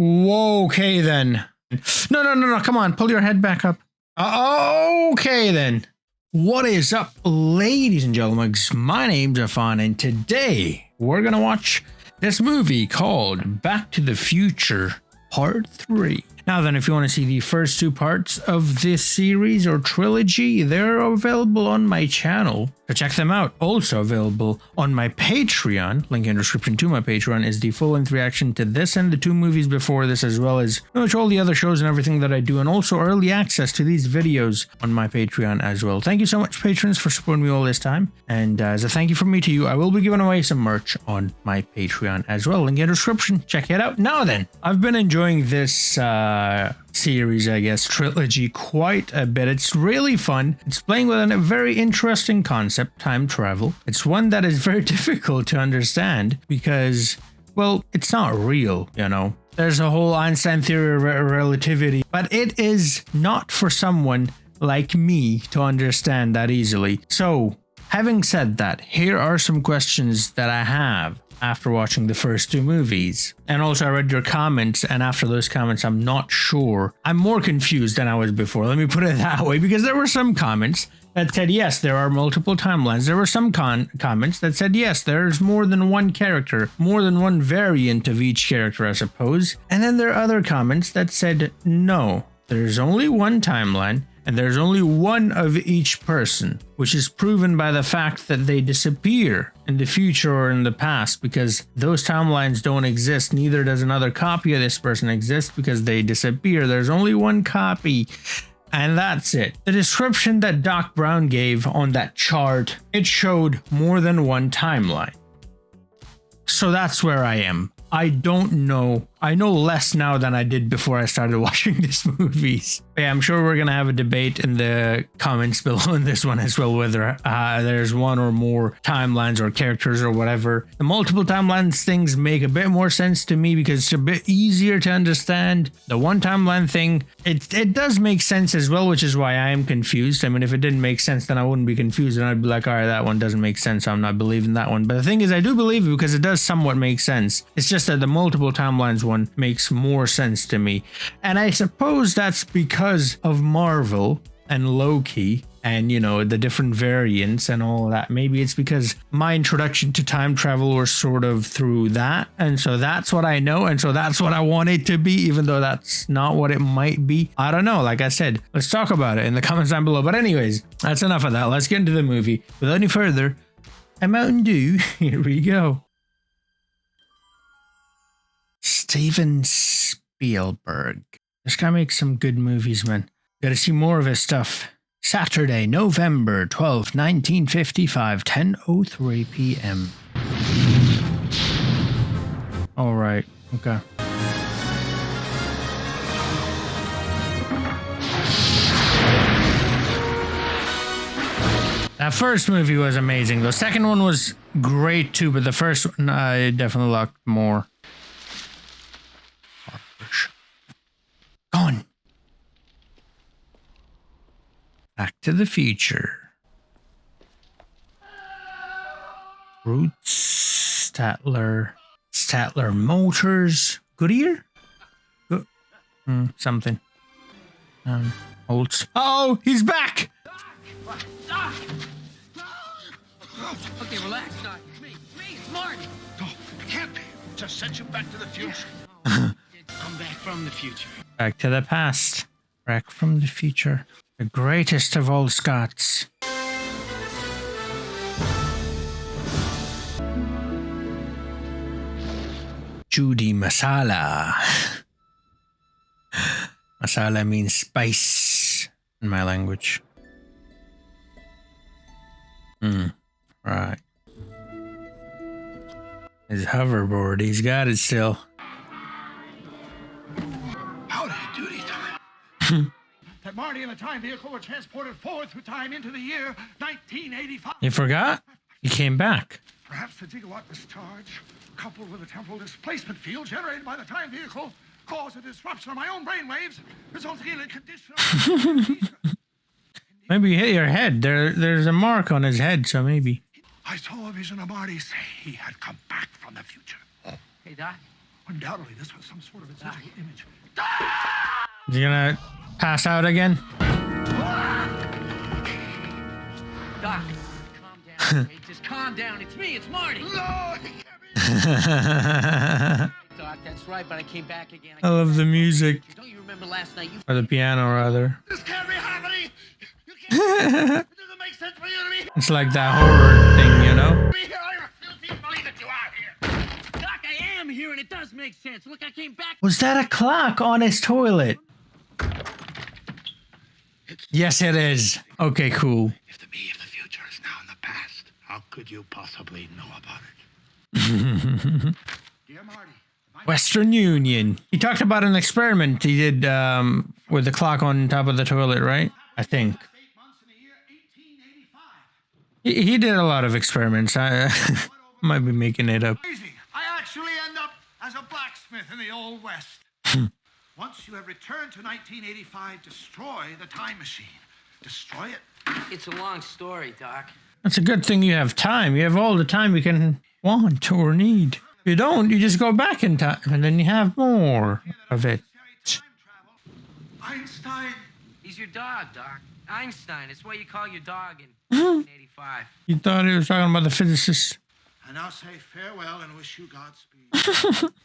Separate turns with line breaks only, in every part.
Whoa, okay then. No, come on, pull your head back up. Okay then. What is up, ladies and gentlemen? My name's Afan, and today we're gonna watch this movie called Back to the Future Part 3. Now then, if you want to see the first two parts of this series or trilogy, they're available on my channel, so check them out. Also available on my Patreon, link in the description to my Patreon, is the full-length reaction to this and the two movies before this, as well as pretty much all the other shows and everything that I do, and also early access to these videos on my Patreon as well. Thank you so much, patrons, for supporting me all this time, and as a thank you from me to you, I will be giving away some merch on my Patreon as well. Link in the description, check it out. Now then, I've been enjoying this series, I guess, trilogy quite a bit. It's really fun. It's playing with a very interesting concept, time travel. It's one that is very difficult to understand because, well, it's not real, you know. There's a whole Einstein theory of relativity, but it is not for someone like me to understand that easily. So, having said that, here are some questions that I have after watching the first two movies. And also I read your comments, and after those comments I'm not sure. I'm more confused than I was before, let me put it that way, because there were some comments that said yes, there are multiple timelines. There were some comments that said yes, there's more than one character, more than one variant of each character, I suppose. And then there are other comments that said no, there's only one timeline and there's only one of each person, which is proven by the fact that they disappear in the future or in the past, because those timelines don't exist. Neither does another copy of this person exist because they disappear. There's only one copy, and that's it. The description that Doc Brown gave on that chart, it showed more than one timeline. So that's where I am. I don't know. I know less now than I did before I started watching these movies. But yeah, I'm sure we're gonna have a debate in the comments below in this one as well, whether there's one or more timelines or characters or whatever. The multiple timelines things make a bit more sense to me because it's a bit easier to understand. The one timeline thing, it does make sense as well, which is why I am confused. I mean, if it didn't make sense, then I wouldn't be confused and I'd be like, all right, that one doesn't make sense, so I'm not believing that one. But the thing is, I do believe it because it does somewhat make sense. It's just that the multiple timelines one makes more sense to me. And I suppose that's because of Marvel and Loki and, you know, the different variants and all of that. Maybe it's because my introduction to time travel was sort of through that. And so that's what I know. And so that's what I want it to be, even though that's not what it might be. I don't know. Like I said, let's talk about it in the comments down below. But anyways, that's enough of that. Let's get into the movie. Without any further, a Mountain Dew. Here we go. Steven Spielberg. This guy makes some good movies, man. Gotta see more of his stuff. Saturday, November 12th, 1955, 10:03 p.m. All right, okay. That first movie was amazing. The second one was great too, but the first one, I definitely liked more. Gone. Back to the Future. Roots, Statler Motors, Goodyear? Something. Olds. Oh, he's back!
Doc! Okay, relax, Doc. It's me, it's Marty.
Oh, it can't be. Just sent you back to the future.
Come back from the future.
Back to the past. Back from the future. The greatest of all Scots. Judy Masala. Masala means spice in my language. Right. His hoverboard, he's got it still.
Howdy, duty time. That Marty and the time vehicle were transported forward through time into the year 1985.
You forgot? He came back.
Perhaps the gigawatt discharge, coupled with the temporal displacement field generated by the time vehicle, caused a disruption of my own brainwaves, resulting in a condition of...
Maybe you hit your head. There's a mark on his head, so maybe.
I saw a vision of Marty say he had come back from the future.
Hey, Doc.
Undoubtedly, this was some sort of a digital image.
Is he gonna pass out again?
Doc, calm down. Okay? Just calm down. It's me. It's Marty.
No, he can't be.
Doc, that's right, but I came back again.
I love the music.
Don't you remember last night?
Or the piano, rather.
This can't be happening. You can't. It doesn't make sense for you to be
It's like that horror thing, you know?
here. I refuse to believe that you are here.
Doc, I am here, and it does make sense. Look, I came back.
Was that a clock on his toilet? Yes, it is. Okay, cool.
If the me of the future is now in the past, how could you possibly know about it? Dear Marty,
Western Union. He talked about an experiment he did with the clock on top of the toilet, right? I think.
8 months in the year 1885.
He did a lot of experiments. I might be making it up.
Crazy. I actually end up as a blacksmith in the Old West. Once you have returned to 1985, destroy the time machine. Destroy it.
It's a long story, Doc.
That's a good thing you have time. You have all the time you can want or need. If you don't, you just go back in time and then you have more of it.
Time travel. Einstein.
He's your dog, Doc. Einstein. It's what you call your dog in 1985.
You thought he was talking about the physicist.
I now say farewell and wish you Godspeed.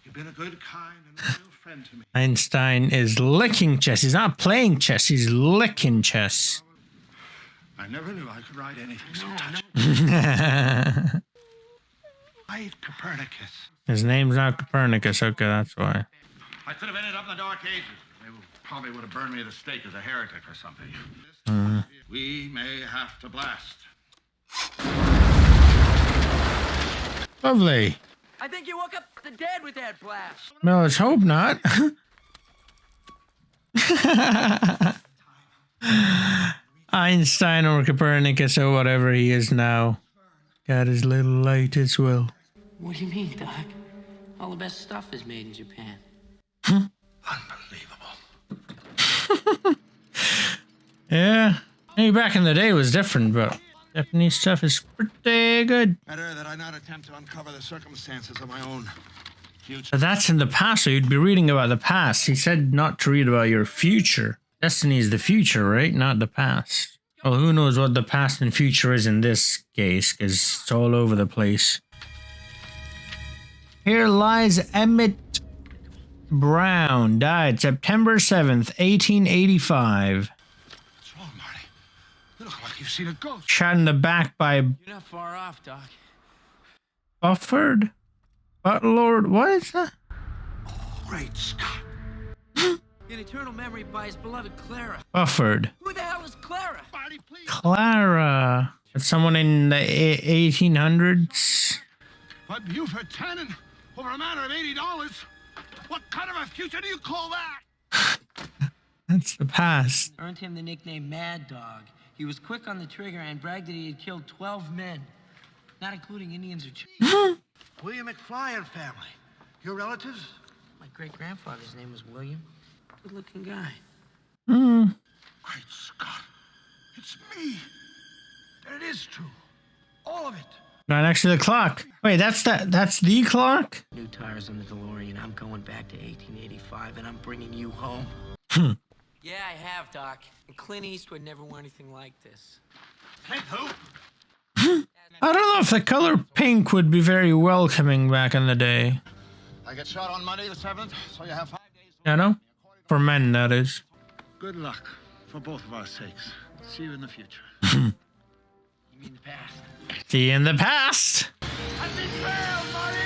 You've been a good, kind, and loyal friend to me.
Einstein is licking chess. He's not playing chess. He's licking chess.
I never knew I could write anything so touching. I Copernicus.
His name's not Copernicus. Okay, that's why.
I could have ended up in the Dark Ages. They probably would have burned me at the stake as a heretic or something. We may have to blast.
Lovely.
I think you woke up the dead with that blast.
Well, let's hope not. Einstein or Copernicus or whatever he is now. Got his little light as well.
What do you mean, Doc? All the best stuff is made in Japan.
Unbelievable.
Yeah. Maybe back in the day it was different, but Japanese stuff is pretty good.
Better that I not attempt to uncover the circumstances of my own future.
But that's in the past, so you'd be reading about the past. He said not to read about your future. Destiny is the future, right? Not the past. Well, who knows what the past and future is in this case, because it's all over the place. Here lies Emmett Brown, died September 7th, 1885.
What's wrong, Marty? You look like you've seen a ghost.
Shot in the back by
You're not far off, Doc.
Bufford? Butlord? What is that?
Great Scott.
In eternal memory by his beloved Clara.
Bufford.
Who the hell is Clara?
Marty, please.
Clara. That's someone in the 1800s.
But Buford Tannen over a matter of $80. What kind of a future do you call that?
That's the past.
Earned him the nickname Mad Dog. He was quick on the trigger and bragged that he had killed 12 men, not including Indians or Chiefs.
William McFly and family. Your relatives?
My great-grandfather's name was William. Good-looking guy.
Great Scott. It's me. And it is true. All of it.
Right next to the clock. Wait, that's the clock?
New tires on the DeLorean. I'm going back to 1885, and I'm bringing you home. Yeah, I have, Doc. And Clint Eastwood never wore anything like this.
Clint who?
I don't know if the color pink would be very welcoming back in the day.
I get shot on Monday the 7th, so you have 5 days.
You know? For men, that is.
Good luck for both of our sakes. See you in the future.
You mean the past?
See you in the past.
I think fail, Marty!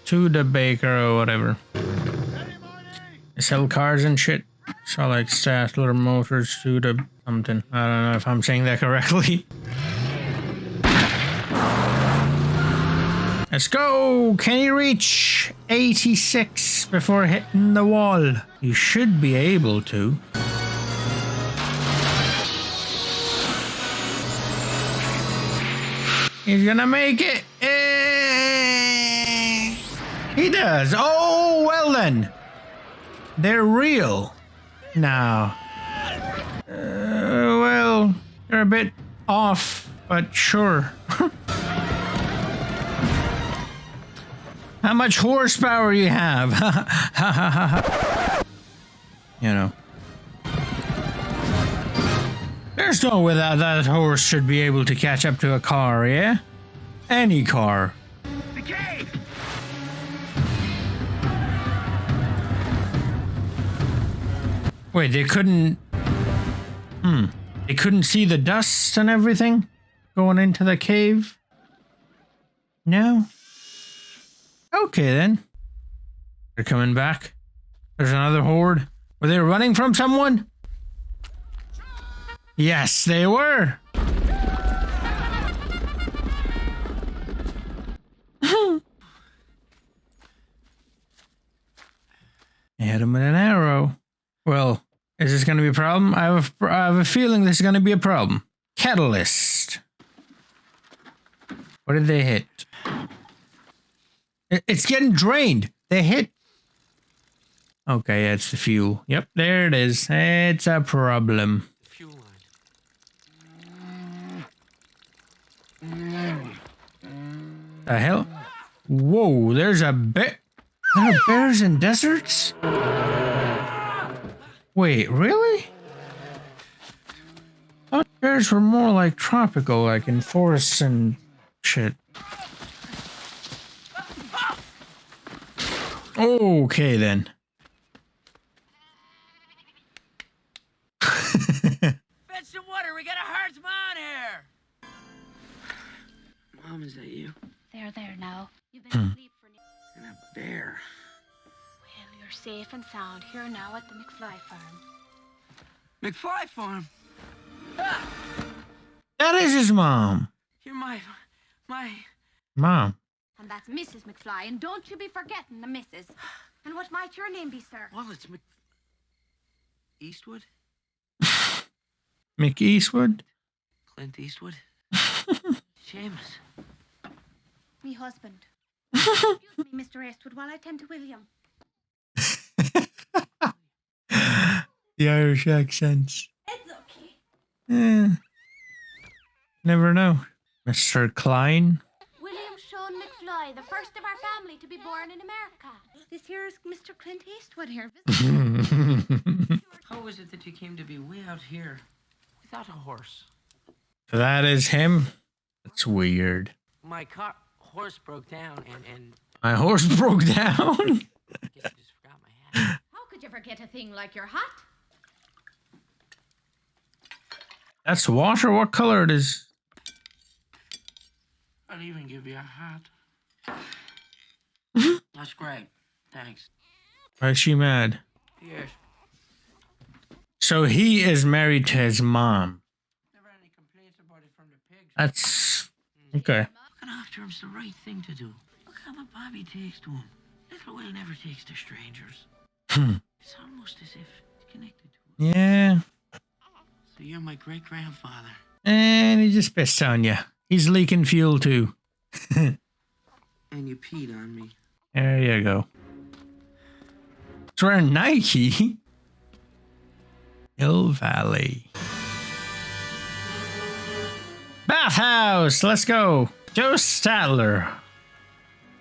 To the baker or whatever.
Hey, Marty!
They sell cars and shit. So like Statler Motors to the something. I don't know if I'm saying that correctly. Let's go! Can you reach 86 before hitting the wall? You should be able to. He's gonna make it. He does. Oh, well then. They're real. Now. Well, they're a bit off, but sure. How much horsepower you have? You know. There's no way that horse should be able to catch up to a car, yeah? Any car.
The cave!
Wait, they couldn't... They couldn't see the dust and everything going into the cave? No? Okay, then. They're coming back. There's another horde. Were they running from someone? Yes, they were. They hit him with an arrow. Well, is this going to be a problem? I have a feeling this is going to be a problem. Catalyst. What did they hit? It's getting drained. They hit. Okay, yeah, it's the fuel. Yep, there it is. It's a problem.
Fuel line.
The hell? Whoa, there's a bear. There are bears in deserts? Wait, really? I thought bears were more like tropical, like in forests and shit. Okay, then.
Fetch some water. We got a herdsman here. Mom, is that you?
There now. You've been asleep for
And a bear.
Well, you're safe and sound here now at the McFly farm.
McFly farm.
That is his mom.
You're my.
Mom.
And that's Mrs. McFly, and don't you be forgetting the Mrs. And what might your name be, sir?
Well, it's Eastwood.
Mick Eastwood?
Clint Eastwood. Seamus.
Me husband. Excuse me, Mr. Eastwood, while I tend to William.
The Irish accents.
It's okay.
Never know. Mr. Klein.
William Sean McFly, the first of our family to be born in America. This here is Mr. Clint Eastwood here.
How is it that you came to be way out here without a horse?
That is him? That's weird.
My horse broke down and
My horse broke down?
I guess I just forgot my hat.
How could you forget a thing like your hat?
That's water? What color it is?
I'll even give you a hat. That's great. Thanks.
Why is she mad?
Yes.
So he is married to his mom.
Never any complaints about it from the pigs.
That's... okay.
Looking after him's the right thing to do. Look how much Bobby takes to him. Little Will never takes to strangers. It's almost as if it's connected to him.
Yeah.
So you're my great-grandfather.
And he just pissed on you. He's leaking fuel too.
And you peed on me.
There you go. It's wearing Nike. Hill Valley. Bathhouse. Let's go. Joe Stadler.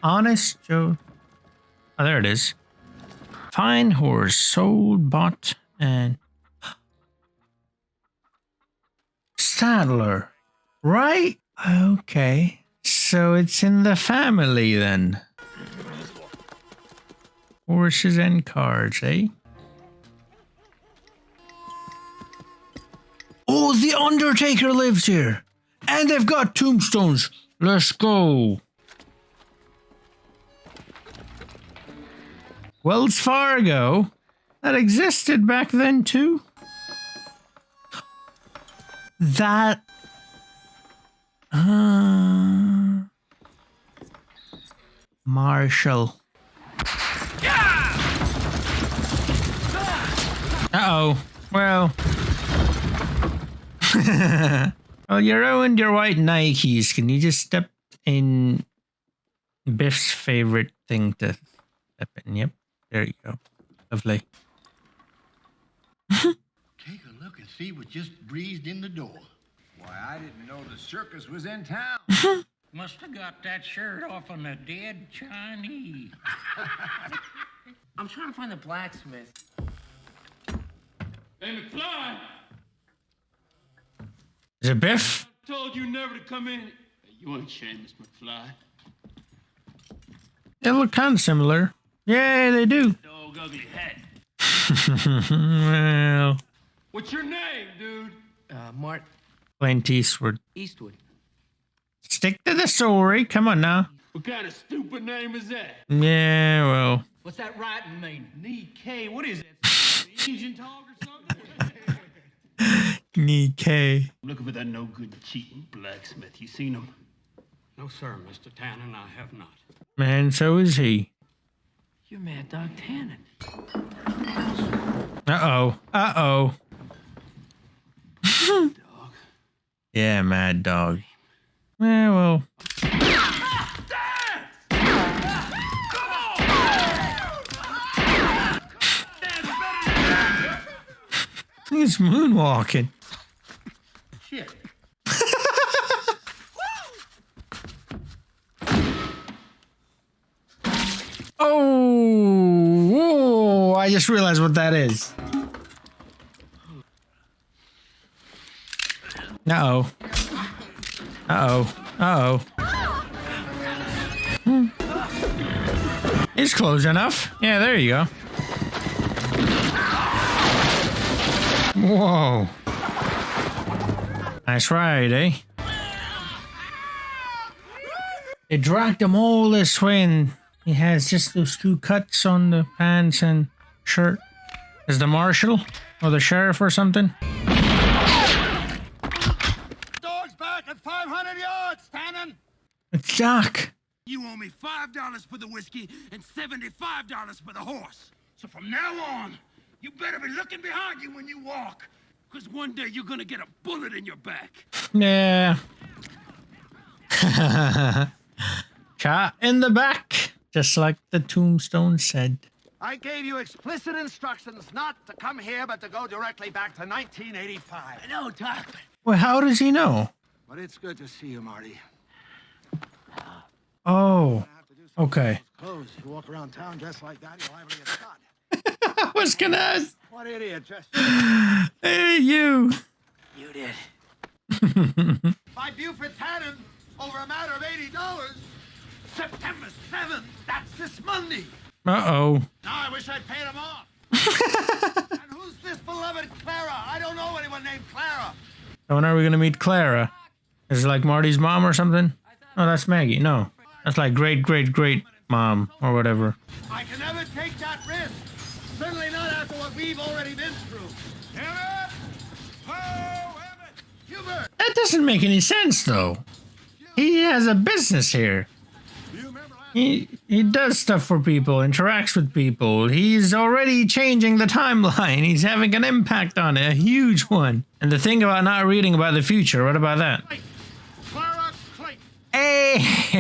Honest Joe. Oh, there it is. Fine horse. Sold, bought, and... Stadler. Right? Okay. So it's in the family then. Horses and cars, eh? Oh, the Undertaker lives here. And they've got tombstones. Let's go. Wells Fargo? That existed back then too? That... Marshal. Uh-oh. Well... Well, you ruined your white Nikes. Can you just step in Biff's favorite thing to step in? Yep. There you go. Lovely.
Take a look and see what just breezed in the door.
Why, I didn't know the circus was in town. Must have got that shirt off on a dead Chinese.
I'm trying to find the blacksmith.
Hey, McFly!
Is it Biff?
I told you never to come in. Hey, you ain't Seamus McFly.
They look kind of similar. Yeah, they do.
Dog ugly head.
Well,
What's your name, dude?
Mart
Clint Eastwood.
Eastwood.
Stick to the story. Come on now.
What kind of stupid name is that?
Yeah, well.
What's that writing mean?
Nikkei, what is that? Asian talk or something?
Nikkei.
Looking for that no good cheating blacksmith. You seen him?
No, sir, Mr. Tannen, I have not.
Man, so is he.
You're Mad Dog Tannen.
Uh-oh. Uh-oh.
Dog.
Yeah, Mad Dog. Yeah, well. He's moonwalking.
Shit.
Oh, I just realized what that is. Uh-oh. Uh-oh. Uh-oh. He's close enough. Yeah, there you go. Whoa. Nice ride, eh? They dragged him all this way and he has just those 2 cuts on the pants and shirt. Is the marshal or the sheriff or something?
Dog's back at 500 yards, Tannen.
It's Doc.
You owe me $5 for the whiskey and $75 for the horse. So from now on, you better be looking behind you when you walk. Because one day you're gonna get a bullet in your back.
Yeah. Shot in the back. Just like the tombstone said.
I gave you explicit instructions not to come here, but to go directly back to 1985.
No, Doc.
Well, how does he know?
But it's good to see you, Marty.
Oh, okay.
Clothes. You walk around town dressed like that, you'll liable to get shot.
I was gonna ask.
What idiot just...
Hey, you.
You did.
By Buford Tannen, over a matter of $80. September 7th, that's this Monday.
Uh-oh.
Now I wish I'd paid him off. And who's this beloved Clara? I don't know anyone named Clara.
When are we gonna meet Clara? Is it like Marty's mom or something? Oh, that's Maggie. No. That's like great mom or whatever.
I can never take that risk. Certainly not after what we've already been through. Emmett! Ho, Emmett! Hubert!
That doesn't make any sense, though. He has a business here. He does stuff for people, interacts with people. He's already changing the timeline. He's having an impact on it, a huge one. And the thing about not reading about the future, what about that?
Clara Clayton.
Hey!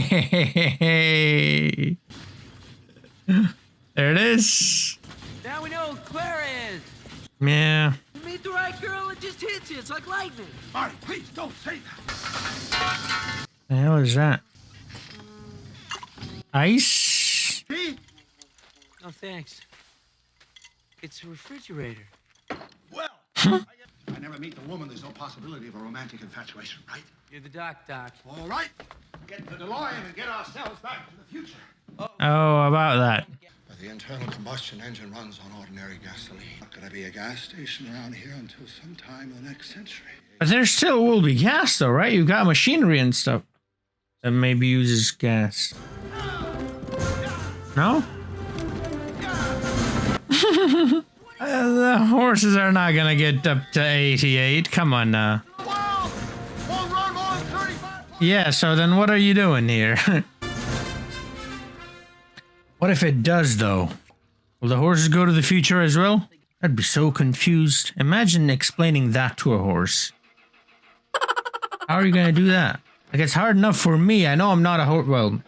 There it is.
Now we know who Clara is.
Yeah.
You meet the right girl, it just hits you. It's like lightning.
Marty, please don't say that.
The hell is that? Ice?
See?
No, thanks. It's a refrigerator.
Well, I never meet the woman. There's no possibility of a romantic infatuation, right?
You're the Doc.
All right. Get the DeLorean and get ourselves back to the future.
Oh, about that.
But the internal combustion engine runs on ordinary gasoline. Not gonna be a gas station around here until sometime in the next century.
But there still will be gas, though, right? You've got machinery and stuff that maybe uses gas. No? The horses are not gonna get up to 88. Come on now. Yeah, so then what are you doing here? What if it does, though? Will the horses go to the future as well? I'd be so confused. Imagine explaining that to a horse. How are you gonna do that? Like, it's hard enough for me. I know I'm not a horse. Well,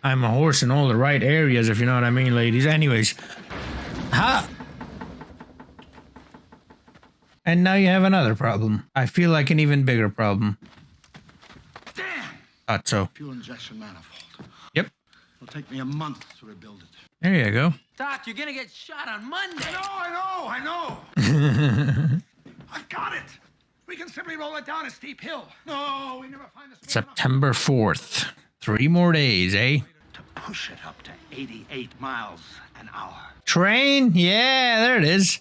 I'm a horse in all the right areas, if you know what I mean, ladies. Anyways. Ha! And now you have another problem. I feel like an even bigger problem.
Damn!
Thought so.
Fuel injection manifold.
Yep.
It'll take me a month to rebuild it.
There you go.
Doc, you're gonna get shot on Monday.
I know. I've got it. We can simply roll it down a steep hill. No, we never find the
September 4th. 3 more days, eh?
to push it up to 88 miles an hour.
Train? Yeah, there it is.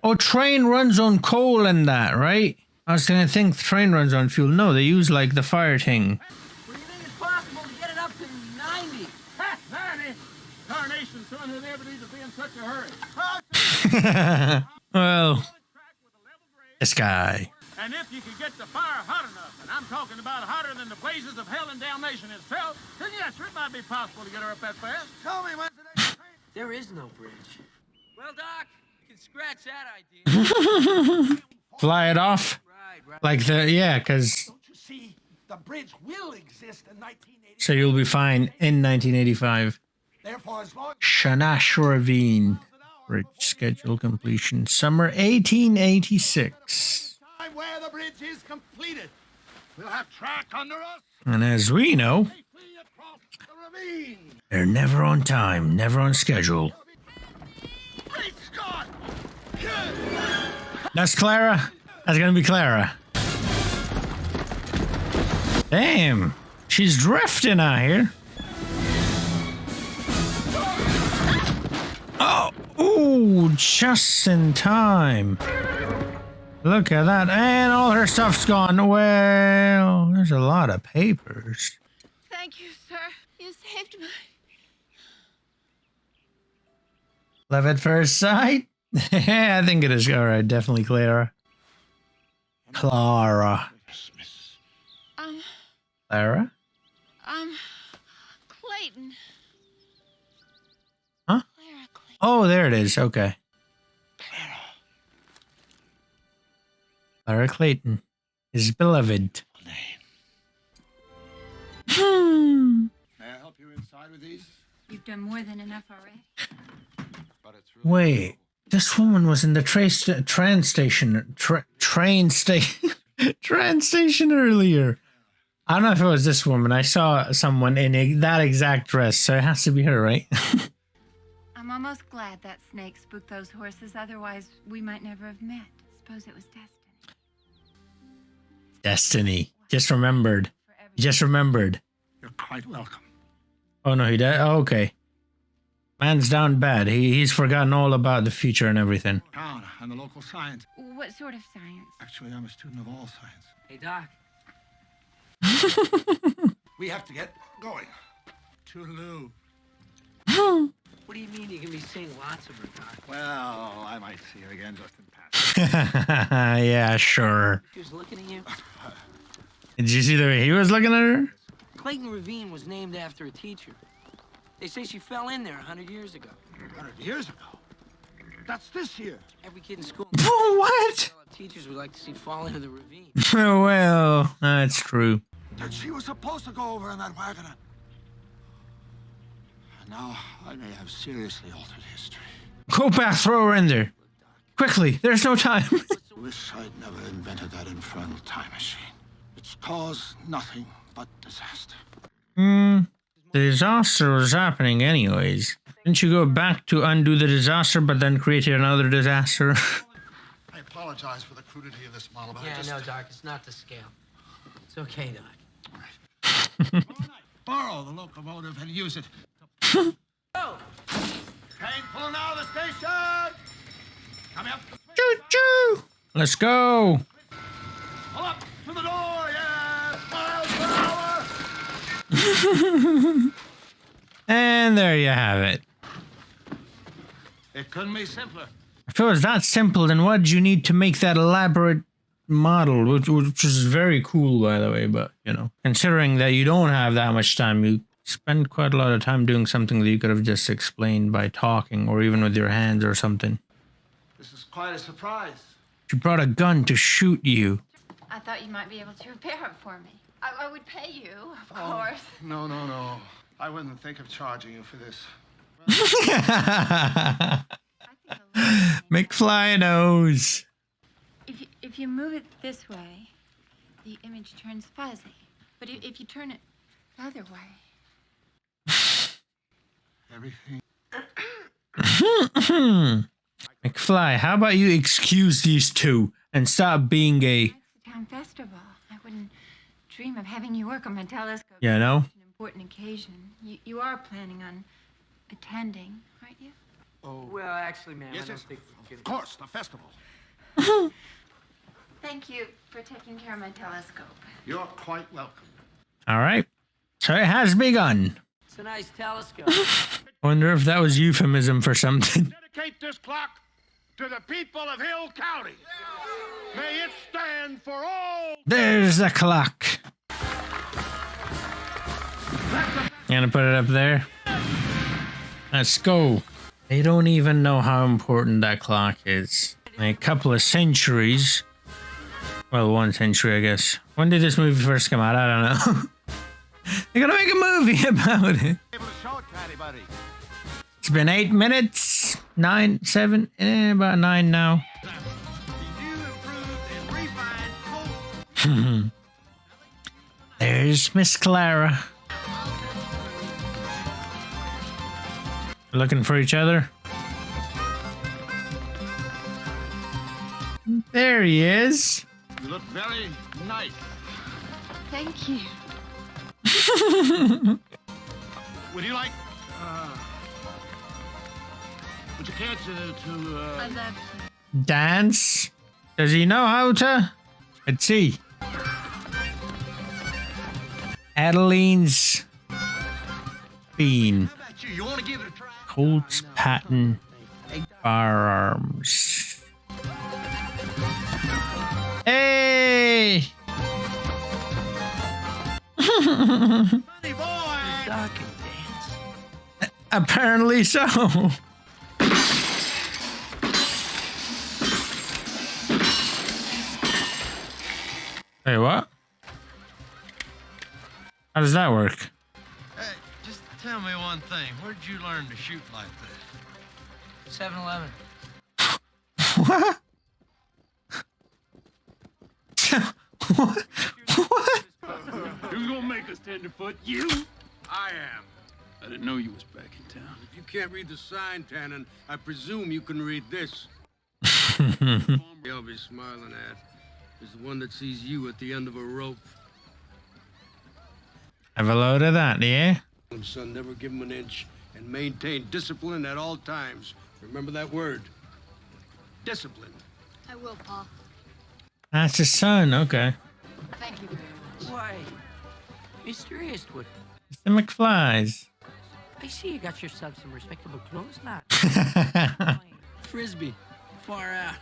Oh, train runs on coal and that, right? I was gonna think train runs on fuel. No, they use like the fire thing.
What do you think it's possible to get it up to 90?
Ha! 90! Carnation, son, who never needs to be in such a hurry.
Well, this guy.
And if you could get the fire hot enough, and I'm talking about hotter than the blazes of hell and damnation itself, then yes, it might be possible to get her up that fast. Tell me when's the next train?
There is no bridge. Well, Doc, you can scratch that idea.
Fly it off.
Right.
Like the, yeah, because
Don't you see? The bridge will exist in 1980.
so you'll be fine in 1985.
Therefore, as long
Shanash Ravine. Bridge schedule completion. Summer 1886.
time where the bridge is completed, we'll have track under us
And as we know,
safely across the ravine.
they're never on time, never on schedule.
Great Scott!
That's Clara. That's gonna be Clara. Damn, she's drifting out here. Oh, ooh, just in time. Look at that, and all her stuff's gone. Well, there's a lot of papers.
Thank you, sir. You saved my...
Love at first sight? Yeah, I think it is. All right, definitely Clara. Clara. Clara?
Clayton.
Huh?
Clara Clayton.
Oh, there it is. Okay. Clara Clayton. His beloved.
May I help you inside with these?
You've done more than enough already.
But it's really
Wait, this woman was in the train station earlier. I don't know if it was this woman. I saw someone in that exact dress, so it has to be her, right?
I'm almost glad that snake spooked those horses. Otherwise, we might never have met. Suppose it was destiny.
Destiny. Just remembered. Just remembered.
You're quite welcome.
Oh no, he died. Oh, okay. Man's down bad. He's forgotten all about the future and everything.
Town and the local science.
What sort of science?
Actually, I'm a student of all science.
Hey, Doc.
We have to get going. Toodaloo.
What do you mean you can be seeing lots of her, Doc?
Well, I might see her again just in passing.
Yeah, sure.
She was looking at you.
Did you see the way he was looking at her?
Clayton Ravine was named after a teacher. They say she fell in there 100 years ago.
100 years ago. That's this year.
Every kid in school.
Oh, what?
Teachers would like to see fall into the ravine.
Well, that's true.
That she was supposed to go over in that wagon. And now I may have seriously altered history.
Go back, throw her in there. Quickly, there's no time.
Wish I'd never invented that infernal time machine. It's caused nothing but disaster.
The disaster was happening anyways. Didn't you go back to undo the disaster, but then created another disaster?
I apologize for the crudity of this model, but
Yeah,
I just...
no, Doc, it's not to scale. It's okay, Doc.
Borrow the locomotive and use it.
Oh!
Train pulling out of the station! Coming up.
Choo-choo! Let's go.
Pull up to the door, yeah! Miles per hour!
And there you have it.
It couldn't be simpler.
If it was that simple, then what did you need to make that elaborate model, which is very cool, by the way, but, you know, considering that you don't have that much time, you spend quite a lot of time doing something that you could have just explained by talking or even with your hands or something.
This is quite a surprise.
She brought a gun to shoot you.
I thought you might be able to repair it for me. I would pay you, of course.
No. I wouldn't think of charging you for this.
I think a little-
McFly knows.
If you move it this way, the image turns fuzzy. But if you turn it the other way.
Everything.
McFly, how about you excuse these two and stop being a...
It's the town festival. I wouldn't dream of having you work on my telescope.
Yeah, no?
An important occasion. You are planning on attending, aren't you?
Oh. Well, actually, ma'am,
Yes,
I don't
yes.
think we can
Of course, the festival.
Thank you for taking care of my telescope.
You're quite welcome.
All right. So it has begun.
It's a nice telescope.
Wonder if that was euphemism for something.
Dedicate this clock to the people of Hill County. May it stand for all.
There's the clock. Gonna put it up there. Let's go. They don't even know how important that clock is. A couple of centuries. Well, 1 century, I guess. When did this movie first come out? I don't know. They're gonna make a movie about it.
Able to show it to anybody.
It's been 8 minutes. 9, 7, about 9 now.
New, improved, and refined coat.
There's Miss Clara. Looking for each other. There he is.
You look very nice.
Thank you.
Would you like, would you care to
I love
Dance. Does he know how to? Let's see. Adeline's Bean.
you want to give it a try?
Colt's Patent Firearms. Hey!
Funny boy.
Dog can dance.
Apparently so. Hey, what? How does that work?
Hey, just tell me one thing. Where did you learn to shoot like that?
7-Eleven.
What? What? What?
Who's gonna make us tenderfoot? You?
I am.
I didn't know you was back in town.
If you can't read the sign, Tannen, I presume you can read this. I'll be smiling at is the one that sees you at the end of a rope.
Have a load of that, yeah?
Son, never give him an inch and maintain discipline at all times. Remember that word. Discipline.
I will, Pa.
That's his son, okay.
Thank you very much.
Why, Mr. Eastwood,
It's the McFlys.
I see you got yourself some respectable clothes now.
I
Frisbee, far out.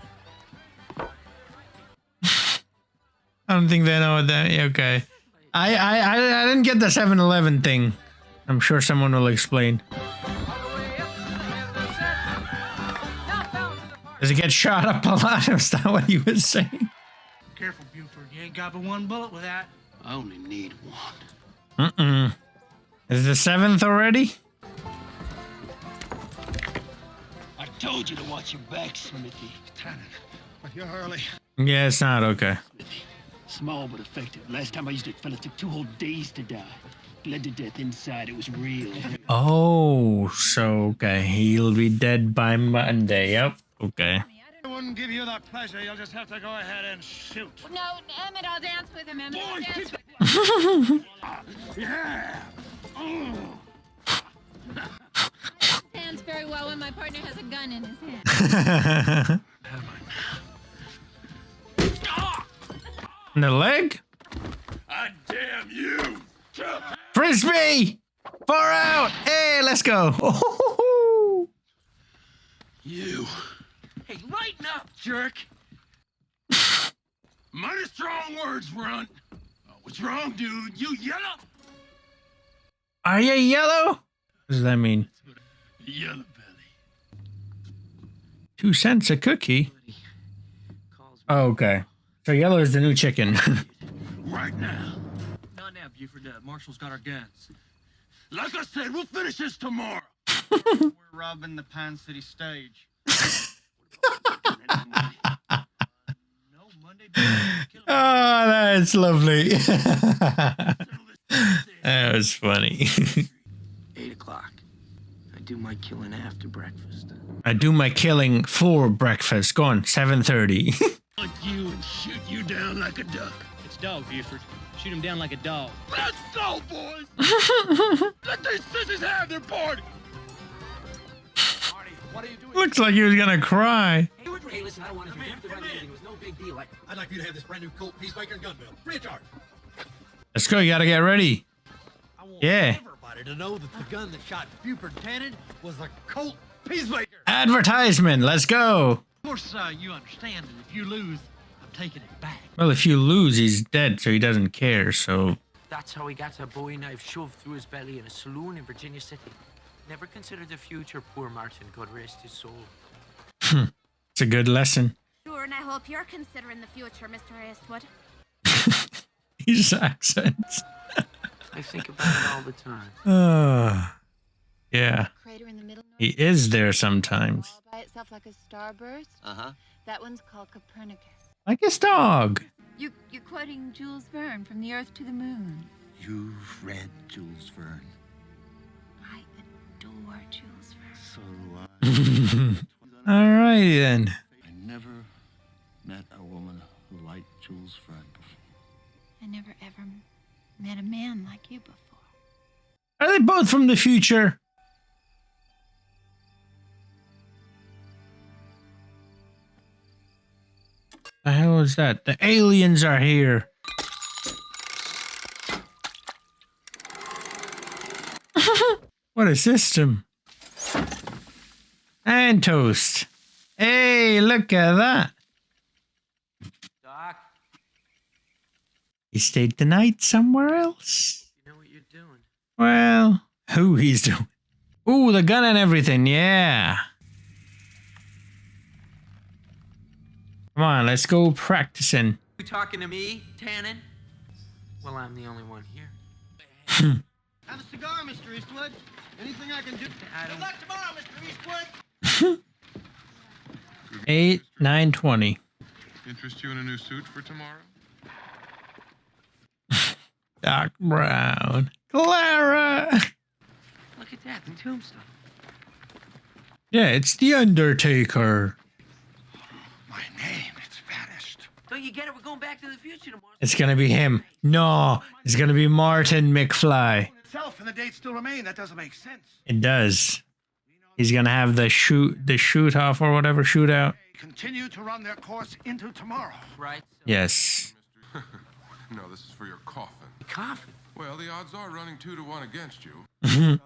don't think they know what that. Okay. I didn't get the 7-Eleven thing. I'm sure someone will explain. Does it get shot up a lot? Is that what he was saying?
Careful, Buford. You ain't got but one bullet with that.
I only need one.
Mm-mm. Is the 7th already?
I told you to watch your back, Smithy.
Tannen, but you're early.
Yeah, it's not okay.
Smithy. Small but effective. Last time I used it, fella took 2 whole days to die. Bled to death inside. It was real.
Oh, so okay. He'll be dead by Monday. Yep. Okay.
I wouldn't give you that pleasure. You'll just have to go ahead and shoot.
No, Emmett, I'll dance with him. Emmett, I'll
Boy,
dance
keep
with him.
Yeah.
Hands very well when my partner has a gun in his hand.
In the leg?
I damn you.
Frisbee! Far out! Hey, let's go.
You.
Hey, lighten up, jerk.
Mighty strong words, Runt. What's wrong, dude? You yellow?
Are you yellow? What does that mean?
Yellow belly.
2 cents a cookie? Oh, okay. So yellow is the new chicken.
Right now.
Not now, Buford. Marshal's got our guns.
Like I said, we'll finish this tomorrow.
We're robbing the Pine City stage.
No, Monday.
Oh, that's lovely. That was funny.
8 o'clock. I do my killing after breakfast.
I do my killing for breakfast. Go on, 7:30.
Hunt you and shoot you down like a duck.
It's dog, Buford. Shoot him down like a dog.
Let's go, boys! Let these sissies have their party! Marty, what are you doing?
Looks like he was gonna cry.
Hey, listen, I don't want to do anything. It was no big deal.
I'd like you to have this brand new Colt Peacemaker and gun mill. Free of charge.
Let's go, you gotta get ready.
I want
Yeah.
everybody to know that the gun that shot Buford Tannen was a Colt Peacemaker.
Advertisement, let's go.
Of course, you understand that if you lose, I'm taking it back.
Well, if you lose, he's dead, so he doesn't care, so...
That's how he got a Bowie knife shoved through his belly in a saloon in Virginia City. Never considered the future, poor Martin. God rest his soul.
It's a good lesson.
Sure, and I hope you're considering the future, Mr. Eastwood.
His accents.
I think about it all the time.
Yeah,
Crater in the middle.
he is there sometimes.
All by itself like a starburst.
Uh-huh.
That one's called Copernicus.
Like his dog.
You're quoting Jules Verne from The Earth to the Moon.
You've read Jules Verne.
I adore Jules Verne.
So do I.
Alright then.
I never met a woman who liked Jules Verne before.
I never ever met a man like you before.
Are they both from the future? The hell is that? The aliens are here. What a system. And toast. Hey, look at that.
Doc,
He stayed the night somewhere else.
you know what you're doing?
Well, who he's doing. Ooh, the gun and everything, yeah. Come on, let's go practicing.
You talking to me, Tannen? Well, I'm the only one here.
Have a cigar, Mr. Eastwood. Anything I can do?
I don't...
Good luck tomorrow, Mr. Eastwood.
8, 9, 20.
Interest you in a new suit for tomorrow?
Doc Brown. Clara.
Look at that, the tombstone.
Yeah, it's the Undertaker.
My name, it's vanished.
Don't you get it? We're going back to the future tomorrow.
It's gonna be him. No, it's gonna be Martin McFly.
Itself and the dates still remain. That doesn't make sense.
It does. He's gonna have the shoot off or whatever, shootout.
Continue to run their course into tomorrow.
Right?
Yes.
No, this is for your coffin.
The coffin.
Well, the odds are running 2 to 1 against you.
Oh,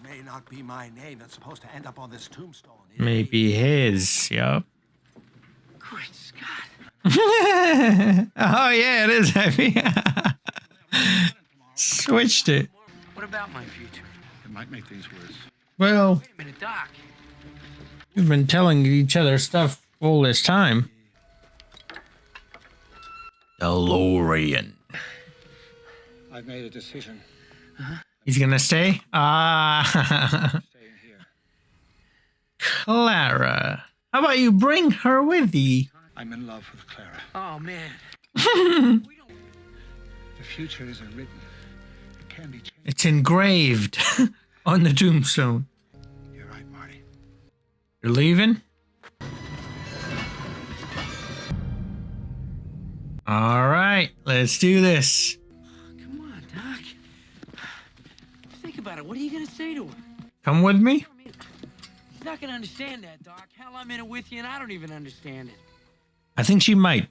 may not be my name that's supposed to end up on this tombstone.
Maybe his, yup.
Great Scott.
Oh yeah, it is heavy. Switched it.
What about my future?
It might make things worse.
Well,
Wait a minute, Doc.
we've been telling each other stuff all this time. DeLorean.
I've made a decision.
He's gonna stay? Ah.
Staying here.
Clara. How about you bring her with you?
I'm in love with Clara.
Oh, man.
The future isn't written. It can be changed.
It's engraved on the tombstone.
You're right, Marty.
You're leaving? All right, let's do this.
Come on, Doc. Think about it. What are you going to say to her?
Come with me?
She's not going to understand that, Doc. Hell, I'm in it with you, and I don't even understand it.
I think she might.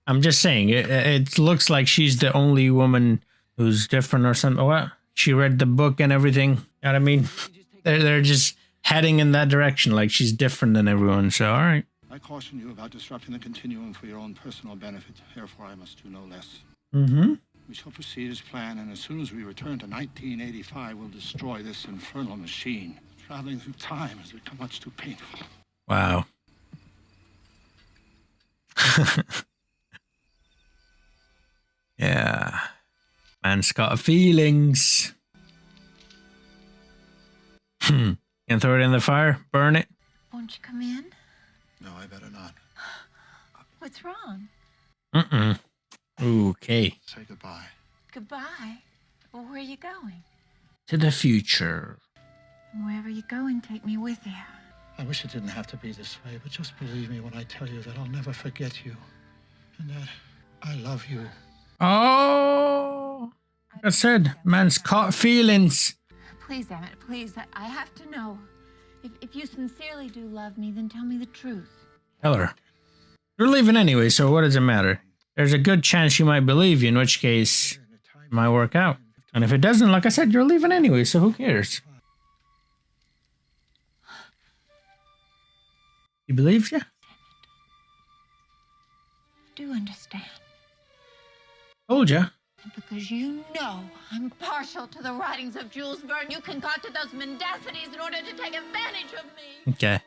I'm just saying, it looks like she's the only woman who's different or something. What? She read the book and everything. You know what I mean? They're just heading in that direction, like she's different than everyone. So, all right.
I caution you about disrupting the continuum for your own personal benefit. Therefore, I must do no less.
Mm-hmm.
We shall proceed as planned, and as soon as we return to 1985, we'll destroy this infernal machine. Traveling through time has become much too painful.
Wow. Yeah. Man's got feelings. Can throw it in the fire? Burn it?
Won't you come in?
No, I better not.
What's wrong?
Okay.
Say goodbye.
Goodbye. Well, where are you going?
To the future.
Wherever you go, and take me with you.
I wish it didn't have to be this way, but just believe me when I tell you that I'll never forget you. And that I love you.
Oh, like I said, man's caught feelings.
Please, Emmett, please, I have to know. If you sincerely do love me, then tell me the truth.
Tell her. You're leaving anyway, so what does it matter? There's a good chance she might believe you, in which case it might work out. And if it doesn't, like I said, you're leaving anyway, so who cares? He believes you?
Do understand.
Told ya.
Because you know I'm partial to the writings of Jules Verne, you concocted those mendacities in order to take advantage of me.
Okay.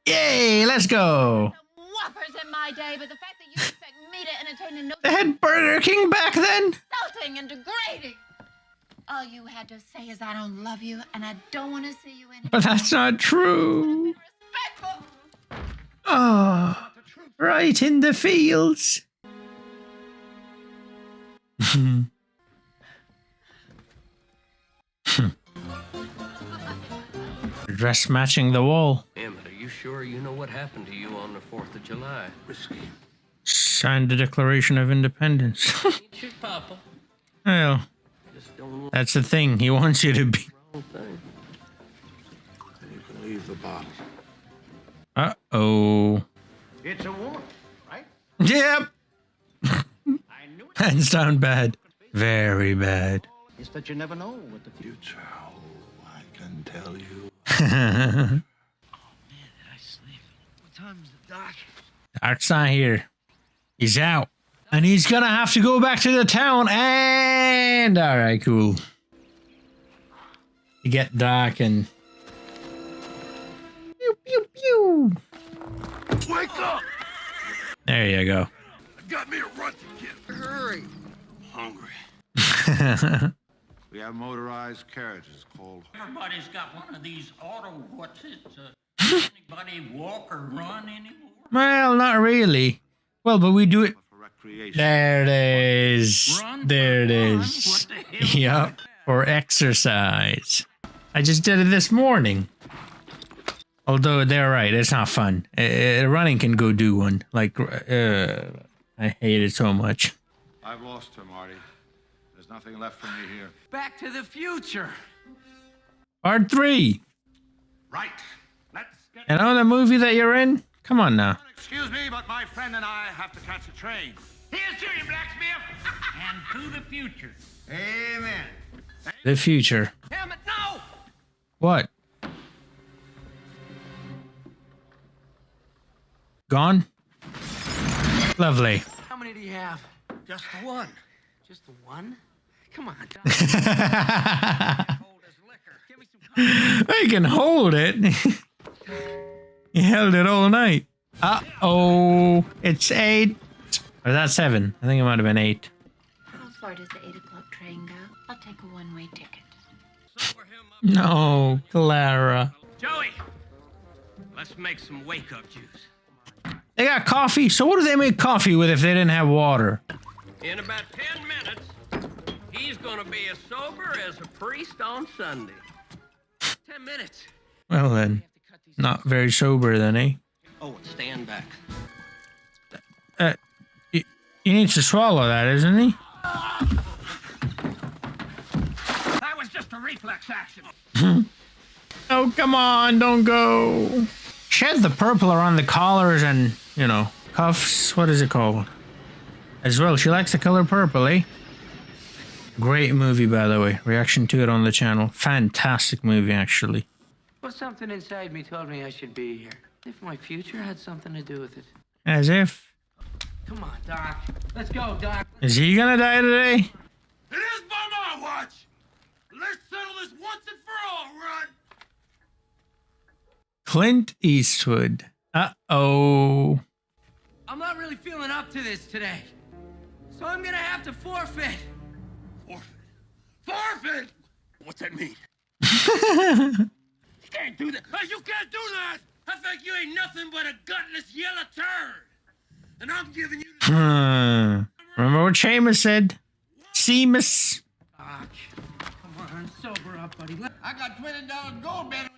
Yay, let's go.
Whoppers in my day, but the fact that you expect me to entertain a
They had Burger King back then?
insulting and degrading. All you had to say is I don't love you and I don't want to see you anymore.
But that's not true. Oh, right in the fields. Dress matching the wall.
Emmett, are you sure you know what happened to you on the 4th of July?
Whiskey.
Signed the Declaration of Independence.
Shoot, Papa.
Well, that's the thing. He wants you to be.
Wrong thing.
You can leave the bottle.
Uh-oh.
It's a woman, right?
Yep.
I knew it.
Hands down bad. Very bad.
It's that you never know what the future. Oh, I can tell you.
Oh, man, did I sleep? What time is the doc?
Doc's not here. He's out. And he's gonna have to go back to the town and... Alright, cool. You get Doc and... Pew, pew, pew.
Wake up!
There you go.
Got me a run to get. Hurry. I'm hungry.
We have motorized carriages called...
Everybody's got one of these auto, what's it? Anybody walk or run anymore?
Well, not really. Well, but we do it... There it is. There it is. Yep. For exercise. I just did it this morning. Although they're right, it's not fun. Running can go do one. Like, I hate it so much.
I've lost her, Marty. There's nothing left for me here.
Back to the future.
Part 3.
Right. Let's get...
You know the movie that you're in? Come on now.
Excuse me, but my friend and I have to catch a train. Here's to you, blacksmith.
And to the future.
Amen.
The future.
Damn it, no!
What? Gone? Lovely.
How many do you have?
Just the one.
Just the one? Come on, Doc.
I can hold it. He held it all night. Uh-oh. It's 8. Or that's 7. I think it might have been 8.
How far does the 8 o'clock train go? I'll take a one-way ticket.
No, Clara.
Joey, let's make some wake-up juice.
They got coffee. So what do they make coffee with if they didn't have water?
In about 10 minutes, he's gonna be as sober as a priest on Sunday. 10 minutes.
Well then, not very sober then, eh?
Oh, stand back.
He needs to swallow that, isn't he?
That was just a reflex action.
Oh, come on, don't go. Shed the purple around the collars and, you know, cuffs. What is it called? As well, she likes the color purple, eh? Great movie, by the way. Reaction to it on the channel. Fantastic movie, actually.
Well, something inside me told me I should be here. If my future had something to do with it.
As if.
Come on, Doc. Let's go, Doc.
Is he gonna die today?
It is by my watch. Let's settle this once and for all, run.
Clint Eastwood. Uh-oh.
I'm not really feeling up to this today. So I'm gonna have to forfeit.
Forfeit? Forfeit? What's that mean? You can't do that. Hey, you can't do that. I think you ain't nothing but a gutless yellow turd. And I'm giving you the...
Remember what Seamus said? Seamus.
Doc.
on, sober up, buddy. I got $20 gold medal.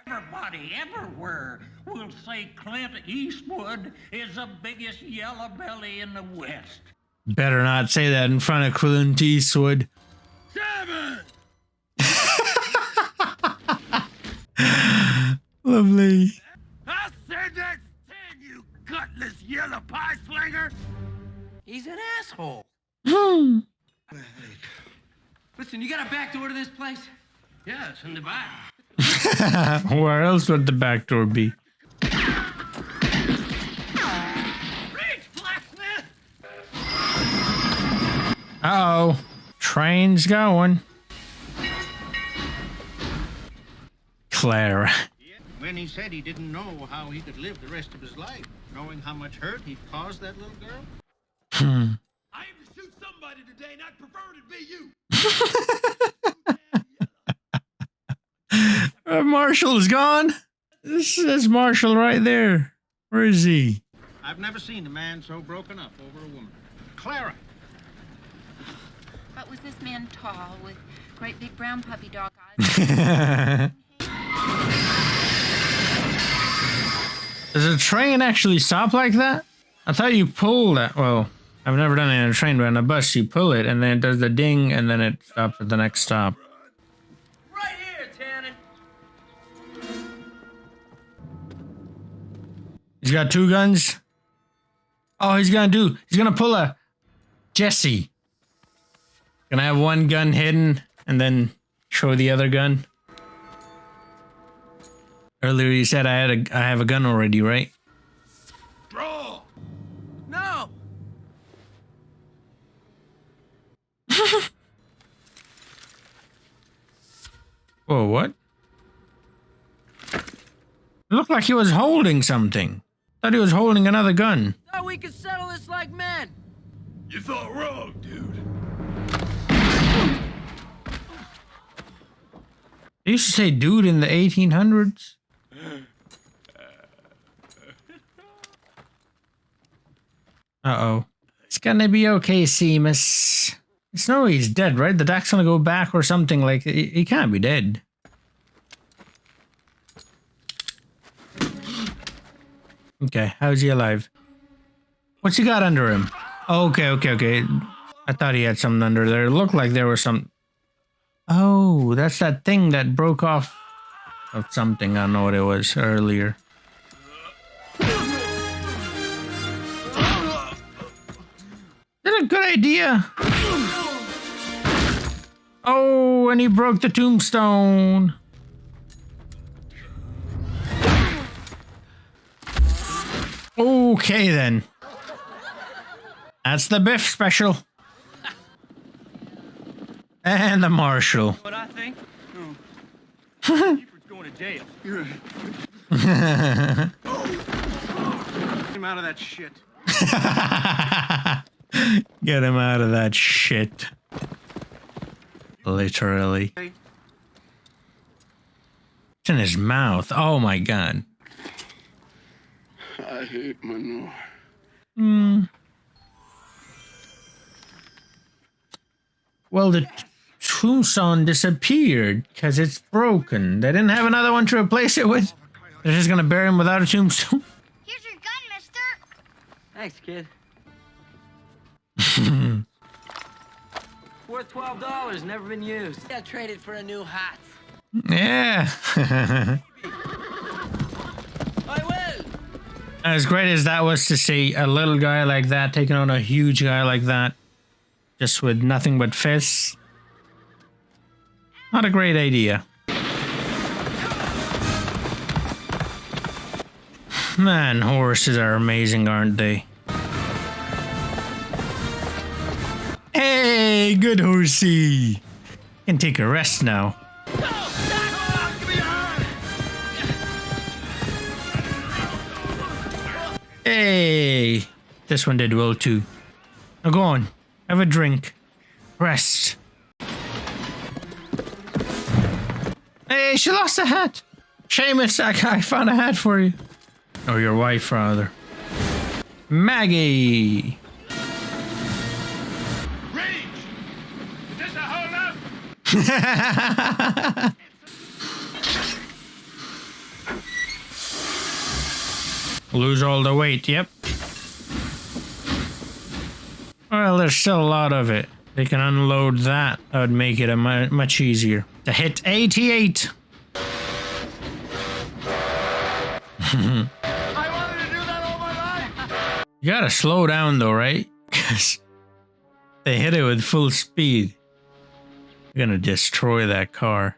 Everybody, everywhere, will say Clint Eastwood is the biggest yellow belly in the West.
Better not say that in front of Clint Eastwood.
7!
Lovely.
I said that's 10, you gutless yellow pie slinger!
He's an asshole.
Hmm.
Listen, you got a back door to this place?
Yeah, it's in the back.
Where else would the back door be?
Reach, blacksmith!
Uh-oh. Train's going. Clara.
When he said he didn't know how he could live the rest of his life, knowing how much hurt he'd caused that little girl.
I aim to shoot somebody today, and I'd prefer it be you.
Marshall's gone. This is Marshall right there. Where is he?
I've never seen a man so broken up over a woman. Clara.
But was this man tall with great big brown puppy dog eyes?
Does a train actually stop like that? I thought you pull that. Well, I've never done it in a train, but on a bus you pull it and then it does the ding and then it stops at the next stop.
Right here, Tannen.
He's got two guns. Oh, he's gonna pull a Jessi. Gonna have one gun hidden and then show the other gun. Earlier you said I have a gun already, right?
Draw!
No.
Whoa, what? It looked like he was holding something. Thought he was holding another gun.
Thought we could settle this like men.
You thought wrong, dude.
They used to say dude in the 1800s. Uh-oh. It's gonna be okay, Seamus. It's no way he's dead, right? The deck's gonna go back or something like... He can't be dead. Okay, how's he alive? What's he got under him? Okay. I thought he had something under there. It looked like there was some... Oh, that's that thing that broke off of something. I don't know what it was earlier. That's a good idea. Oh, and he broke the tombstone. Okay, then. That's the Biff special. And the Marshal.
What I think? Keeper's going to jail. Get him out of that shit.
Get him out of that shit. Literally. It's in his mouth. Oh my god.
I hate manure.
Well, the tombstone disappeared because it's broken. They didn't have another one to replace it with. They're just gonna bury him without a tombstone.
Here's your gun, mister.
Thanks, kid. Worth $12, never been used. Yeah, trade it for a new hat.
Yeah.
I will.
As great as that was to see a little guy like that taking on a huge guy like that, just with nothing but fists. Not a great idea. Man, horses are amazing, aren't they? Hey, good horsey. Can take a rest now. Hey, this one did well too. Now go on, have a drink, rest. Hey, she lost a hat. Seamus, I found a hat for you. Or your wife, rather. Maggie.
Range!
Lose all the weight, yep. Well, there's still a lot of it. They can unload that. That would make it much easier. To hit 88. You gotta slow down though, right? Because they hit it with full speed. You're gonna destroy that car.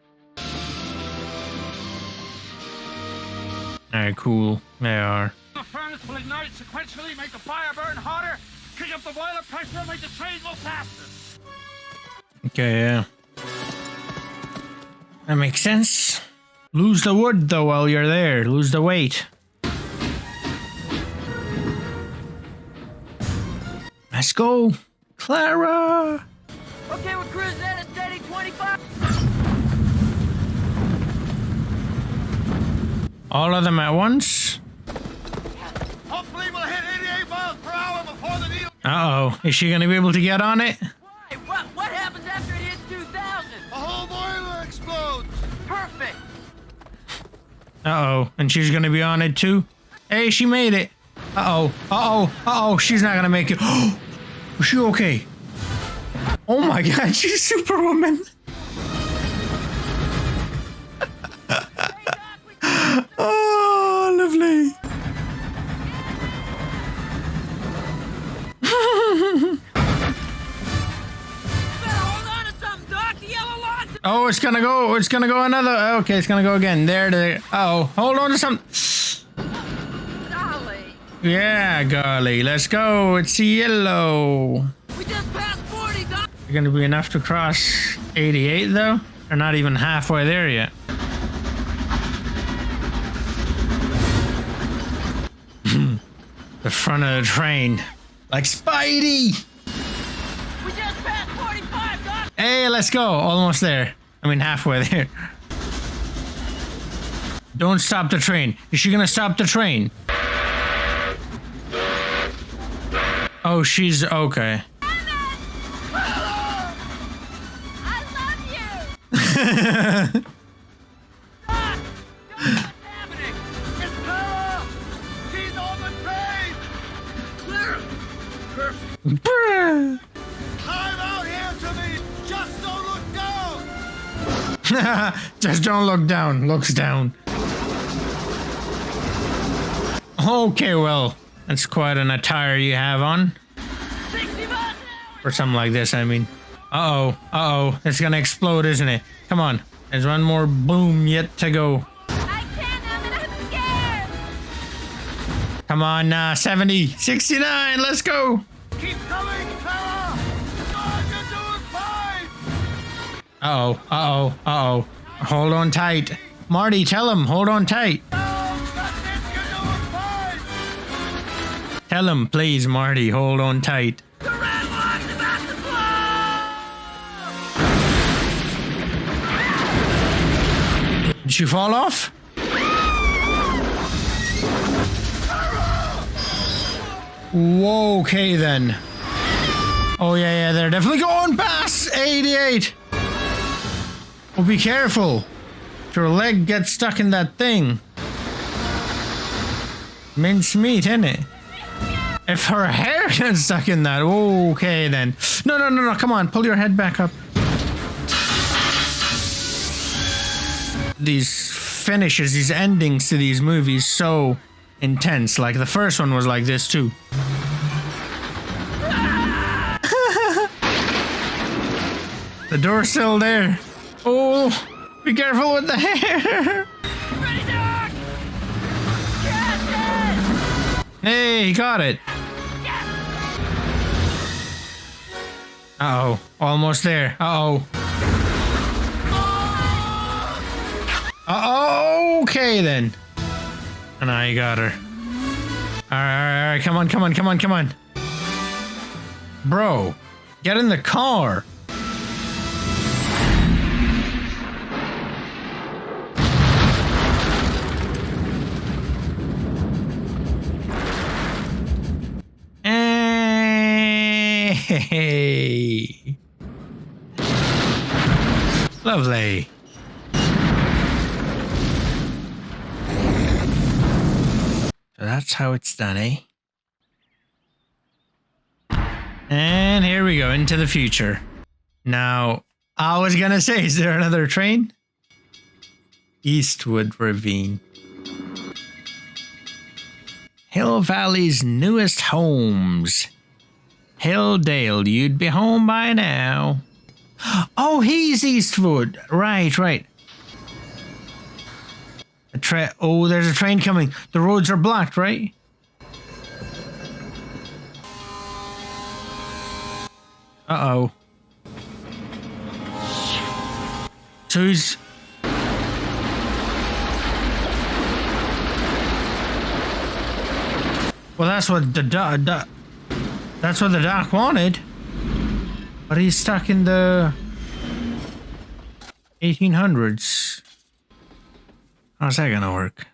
Alright, cool. They are.
The furnace will ignite sequentially, make the fire burn hotter, kick up the boiler pressure, and make the train go faster.
Okay, yeah. That makes sense. Lose the wood though while you're there. Lose the weight. Let's go, Clara.
Okay, we're cruising at a steady 25.
All of them at once.
Hopefully we'll hit 88 miles per hour before the needle.
Uh-oh. Is she gonna be able to get on it?
Why? What happens after it hits 2,000?
The whole boiler explodes.
Perfect.
Uh-oh. And she's gonna be on it too? Hey, she made it. Uh-oh. Uh-oh. Uh-oh. She's not gonna make it. Is she okay? Oh my god, she's Superwoman. Oh, lovely. Oh, it's gonna go another. Okay, it's gonna go again. There. Uh-oh. Hold on to something. Yeah, golly. Let's go. It's yellow.
We just passed 40, Doc.
You're gonna be enough to cross 88 though? They're not even halfway there yet. The front of the train. Like Spidey!
We just passed 45, Doc.
Hey, let's go. Almost there. I mean, halfway there. Don't stop the train. Is she gonna stop the train? Oh, she's okay.
Climb out here to me! Just don't look down!
Just don't look down. Looks down. Okay, well, that's quite an attire you have on. For something like this, I mean. Uh-oh. Uh-oh. It's gonna explode, isn't it? Come on. There's one more boom yet to go.
I can't, I'm scared.
Come on, 70, 69, let's go.
Keep coming, Clara! Oh, you're doing fine!
Uh-oh, uh-oh, uh-oh. Hold on tight. Marty, tell him, hold on tight.
No, that's it, you're doing fine!
Tell him, please, Marty, hold on tight.
The red line's about to blow!
Did she fall off? Whoa, okay then. Oh yeah, they're definitely going past 88. Well, be careful. If your leg gets stuck in that thing. Mince meat, innit? If her hair gets stuck in that, okay then. No, come on, pull your head back up. These finishes, these endings to these movies, so intense. Like the first one was like this too. The door's still there. Oh, be careful with the hair.
Ready, Doc.
Hey, he got it. Uh-oh, almost there. Uh-oh. Okay then. And now you got her. Alright, come on. Bro, get in the car. Hey. Lovely. So that's how it's done, eh? And here we go, into the future. Now, I was gonna say, is there another train? Eastwood Ravine. Hill Valley's newest homes. Hilldale, you'd be home by now. Oh, he's Eastwood. Right, right. Oh, there's a train coming. The roads are blocked, right? Uh-oh. So he's... Well, that's what the that's what the doc wanted. But he's stuck in the 1800s. How's that gonna work? I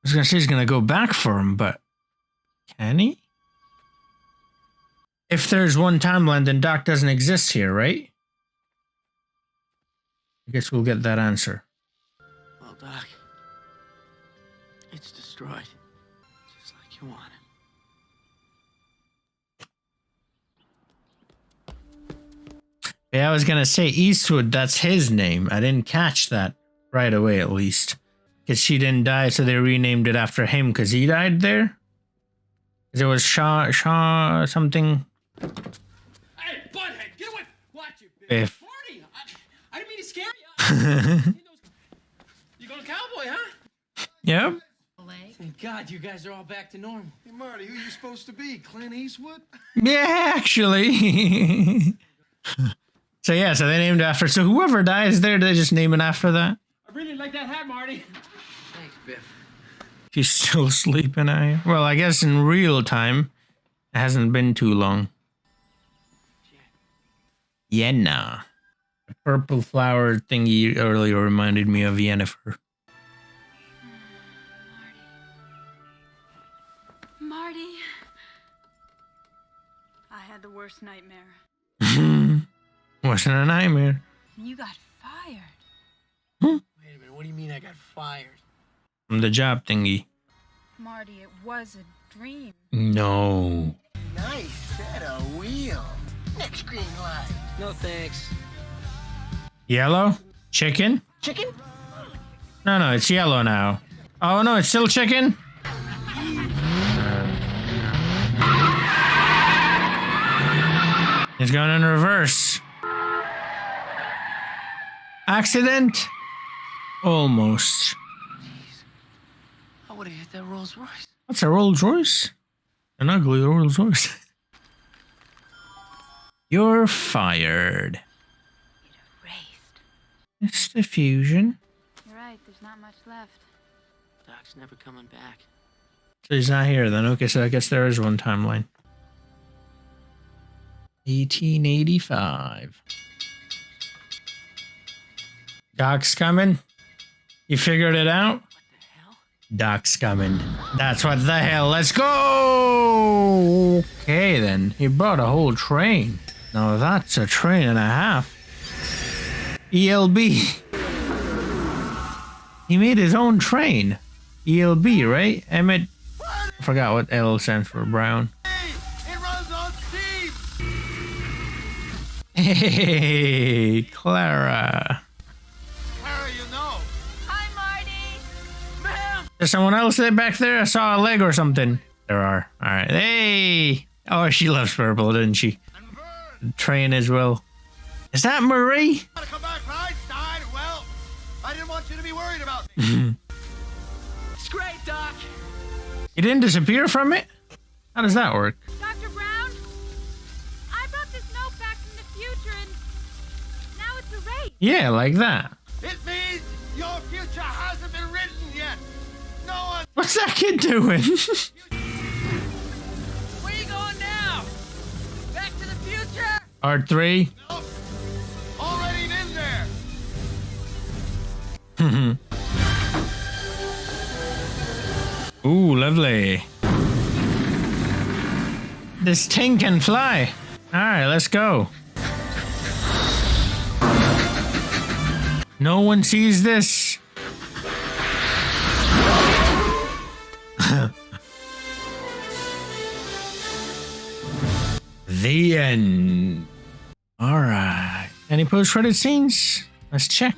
was gonna say he's gonna go back for him, but can he? If there's one timeline, then Doc doesn't exist here, right? I guess we'll get that answer.
Well, Doc, it's destroyed. Just like you wanted.
Yeah, I was gonna say Eastwood, that's his name. I didn't catch that right away, at least. Because she didn't die, so they renamed it after him because he died there? There was Shaw something.
Hey, butthead, get away! Watch it,
Biff.
Marty, I didn't mean to scare you. You going cowboy, huh?
Yep.
Thank God you guys are all back to normal.
Hey, Marty, who you supposed to be? Clint Eastwood?
Yeah, actually. So yeah, so they named after. So whoever dies there, they just name it after that.
I really like that hat, Marty.
Thanks, Biff.
She's still sleeping, Well, I guess in real time, it hasn't been too long. Yeah, nah. The purple flower thingy earlier reminded me of Yennefer.
Marty. I had the worst nightmare.
Wasn't a nightmare.
You got fired.
Wait a minute, what do you mean I got fired?
From the job thingy.
Marty, it was a dream.
No.
Nice set of wheels. Next green light. No thanks.
Yellow? Chicken?
Chicken?
No, it's yellow now. Oh no, it's still chicken? It's going in reverse. Accident? Almost.
Jeez. I would have hit that Rolls Royce.
What's a Rolls Royce? An ugly Rolls Royce. You're fired. It's diffusion.
You're right, there's not much left.
Doc's never coming back.
So he's not here then. Okay, so I guess there is one timeline. 1885. Doc's coming. You figured it out?
What the hell?
Doc's coming. That's what the hell. Let's go! Okay then. He brought a whole train. Now that's a train and a half. ELB. He made his own train. ELB, right? Emmett. I forgot what L stands for. Brown.
It runs on steam!
Hey, Clara.
Clara, you know.
Hi, Marty.
Ma'am!
There's someone else back there? I saw a leg or something. There are. Alright. Hey! Oh, she loves purple, doesn't she? The train as well. Is that Marie?
Come back for Einstein? Well, I didn't want you to be worried about me.
It's great, Doc.
You didn't disappear from it? How does that work?
Dr. Brown, I brought this note back from the future and now it's erased.
Yeah, like that.
It means your future hasn't been written yet. No one...
What's that kid doing?
Where you going now? Back to the future?
R3.
Nope. Already been there.
Ooh, lovely. This thing can fly. Alright, let's go. No one sees this. The end. All right. Any post-credit scenes? Let's check.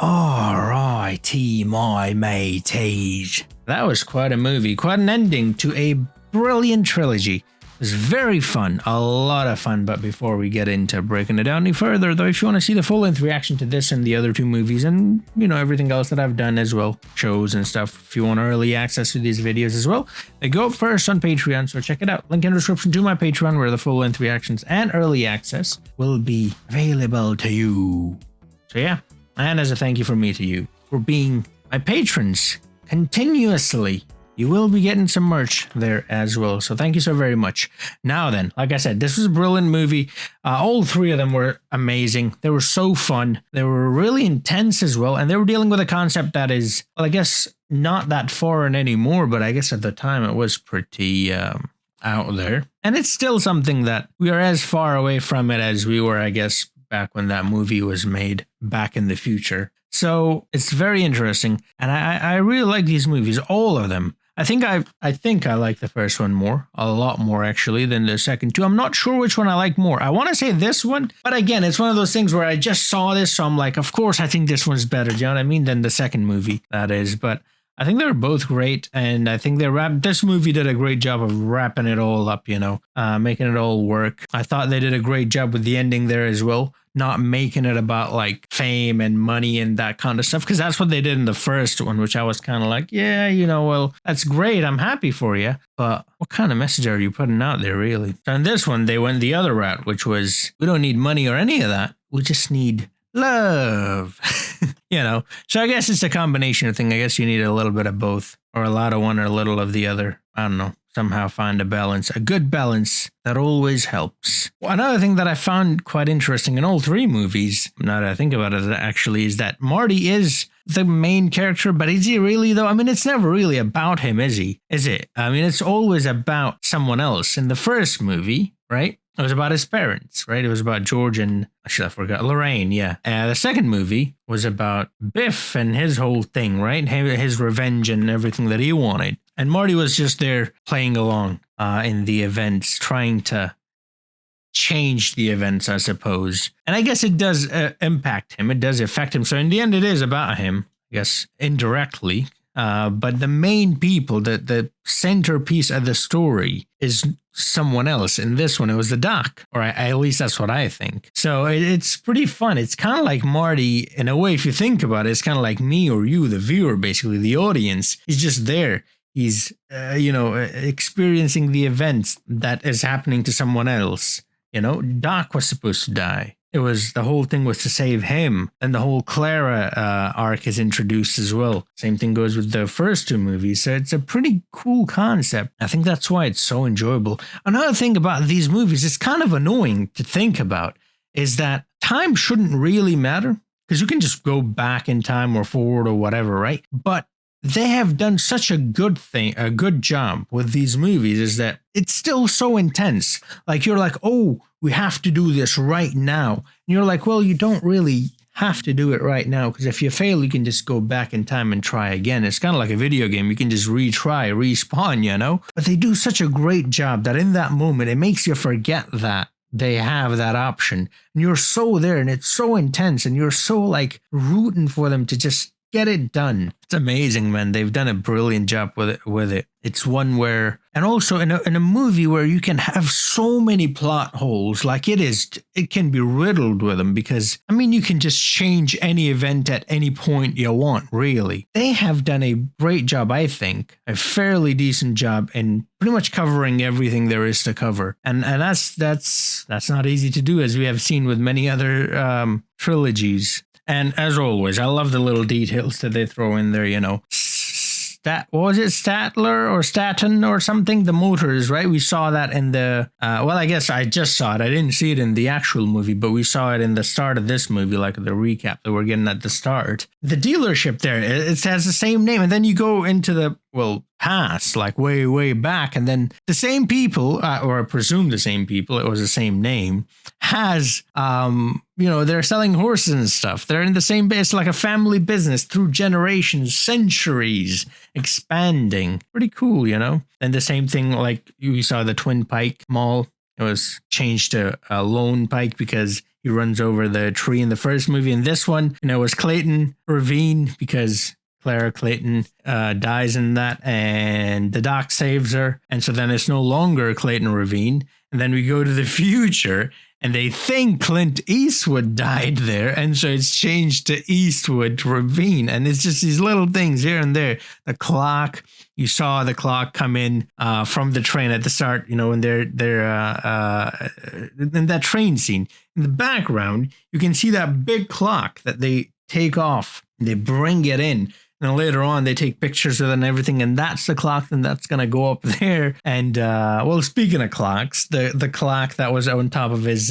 Alrighty, my mateys. That was quite a movie, quite an ending to a brilliant trilogy. It was very fun, a lot of fun, but before we get into breaking it down any further, though, if you want to see the full-length reaction to this and the other two movies, and, you know, everything else that I've done as well, shows and stuff, if you want early access to these videos as well, they go up first on Patreon, so check it out. Link in the description to my Patreon, where the full-length reactions and early access will be available to you. So yeah, and as a thank you from me to you for being my patrons continuously, you will be getting some merch there as well. So thank you so very much. Now then, like I said, this was a brilliant movie. All three of them were amazing. They were so fun. They were really intense as well. And they were dealing with a concept that is, well, I guess not that foreign anymore, but I guess at the time it was pretty out there. And it's still something that we are as far away from it as we were, I guess, back when that movie was made back in the future. So it's very interesting. And I really like these movies, all of them. I think I like the first one more, a lot more actually, than the second two. I'm not sure which one I like more. I want to say this one, but again, it's one of those things where I just saw this, so I'm like, of course, I think this one's better, do you know what I mean, than the second movie, that is. But I think they were both great, and I think this movie did a great job of wrapping it all up, you know, making it all work. I thought they did a great job with the ending there as well, not making it about like fame and money and that kind of stuff, because that's what they did in the first one, which I was kind of like, yeah, you know, well, that's great, I'm happy for you, but what kind of message are you putting out there, really? So in this one, they went the other route, which was, we don't need money or any of that, we just need love. You know, so I guess it's a combination of things. I guess you need a little bit of both, or a lot of one or a little of the other. I don't know. Somehow find a balance, a good balance that always helps. Another thing that I found quite interesting in all three movies, now that I think about it actually, is that Marty is the main character, but is he really though? I mean, it's never really about him, is he? Is it? I mean, it's always about someone else. In the first movie, right? It was about his parents, right? It was about George and, actually I forgot, Lorraine, yeah. The second movie was about Biff and his whole thing, right? His revenge and everything that he wanted. And Marty was just there playing along in the events, trying to change the events, I suppose. And I guess it does impact him. It does affect him. So in the end, it is about him, I guess, indirectly. But the main people, the centerpiece of the story is someone else. In this one, it was the doc, or at least that's what I think. So it's pretty fun. It's kind of like Marty, in a way, if you think about it, it's kind of like me or you, the viewer, basically, the audience. He's just there. He's, you know, experiencing the events that is happening to someone else. You know, Doc was supposed to die. It was, the whole thing was to save him. And the whole Clara arc is introduced as well. Same thing goes with the first two movies. So it's a pretty cool concept. I think that's why it's so enjoyable. Another thing about these movies, it's kind of annoying to think about, is that time shouldn't really matter, because you can just go back in time or forward or whatever, right? But they have done such a good job with these movies, is that it's still so intense. Like, you're like, oh, we have to do this right now. And you're like, well, you don't really have to do it right now, because if you fail, you can just go back in time and try again. It's kind of like a video game. You can just retry, respawn, you know? But they do such a great job that in that moment, it makes you forget that they have that option. And you're so there, and it's so intense, and you're so like rooting for them to just get it done. It's amazing, man. They've done a brilliant job with it. It's one where, and also in a movie where you can have so many plot holes, like it can be riddled with them, because, I mean, you can just change any event at any point you want, really. They have done a great job, I think, a fairly decent job in pretty much covering everything there is to cover. And that's not easy to do, as we have seen with many other trilogies. And as always, I love the little details that they throw in there, you know. What was it, Statler or Staten or something? The motors, right? We saw that in the, well, I guess I just saw it. I didn't see it in the actual movie, but we saw it in the start of this movie, like the recap that we're getting at the start. The dealership there, it has the same name. And then you go into the, well, past, like way, way back. And then the same people, or I presume the same people, it was the same name, has, they're selling horses and stuff. They're in the same base, like a family business through generations, centuries, expanding. Pretty cool, And the same thing, like you saw the Twin Pike Mall. It was changed to a Lone Pike because he runs over the tree in the first movie. In this one, it was Clayton Ravine because Clara Clayton dies in that, and the doc saves her. And so then it's no longer Clayton Ravine. And then we go to the future, and they think Clint Eastwood died there. And so it's changed to Eastwood Ravine. And it's just these little things here and there. The clock, you saw the clock come in from the train at the start, when they're in that train scene. In the background, you can see that big clock that they take off. They bring it in. And later on, they take pictures of it and everything, and that's the clock, and that's going to go up there. And, speaking of clocks, the clock that was on top of his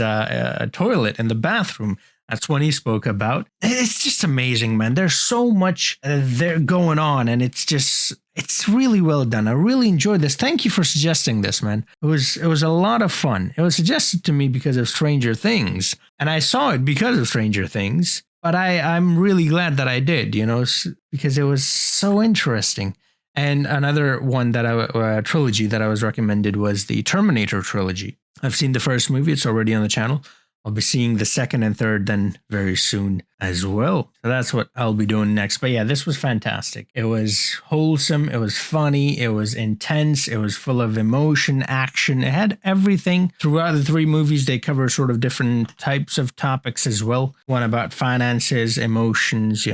toilet in the bathroom, that's one he spoke about. It's just amazing, man. There's so much there going on, and it's really well done. I really enjoyed this. Thank you for suggesting this, man. It was a lot of fun. It was suggested to me because of Stranger Things, and I saw it because of Stranger Things. But I'm really glad that I did, because it was so interesting. And another one that trilogy that I was recommended was the Terminator trilogy. I've seen the first movie. It's already on the channel. I'll be seeing the second and third then very soon as well. So that's what I'll be doing next. But yeah, this was fantastic. It was wholesome. It was funny. It was intense. It was full of emotion, action. It had everything. Throughout the three movies, they cover sort of different types of topics as well. One about finances, emotions,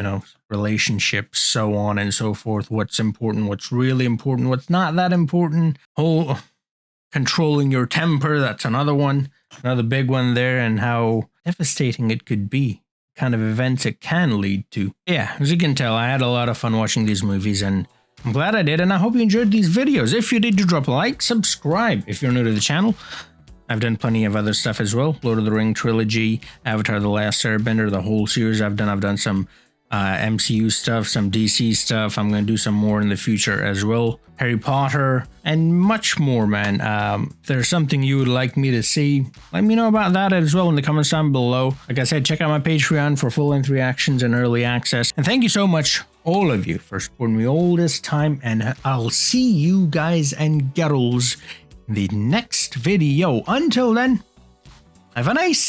relationships, so on and so forth. What's important, what's really important, what's not that important. Controlling your temper, that's another one. Another big one there, and how devastating it could be. Kind of events it can lead to. Yeah, as you can tell, I had a lot of fun watching these movies, and I'm glad I did, and I hope you enjoyed these videos. If you did, do drop a like, subscribe if you're new to the channel. I've done plenty of other stuff as well. Lord of the Ring trilogy, Avatar The Last Airbender, the whole series I've done some MCU stuff, some DC stuff. I'm going to do some more in the future as well. Harry Potter, and much more, man. If there's something you would like me to see, let me know about that as well in the comments down below. Like I said, check out my Patreon for full-length reactions and early access. And thank you so much, all of you, for supporting me all this time. And I'll see you guys and girls in the next video. Until then, have a nice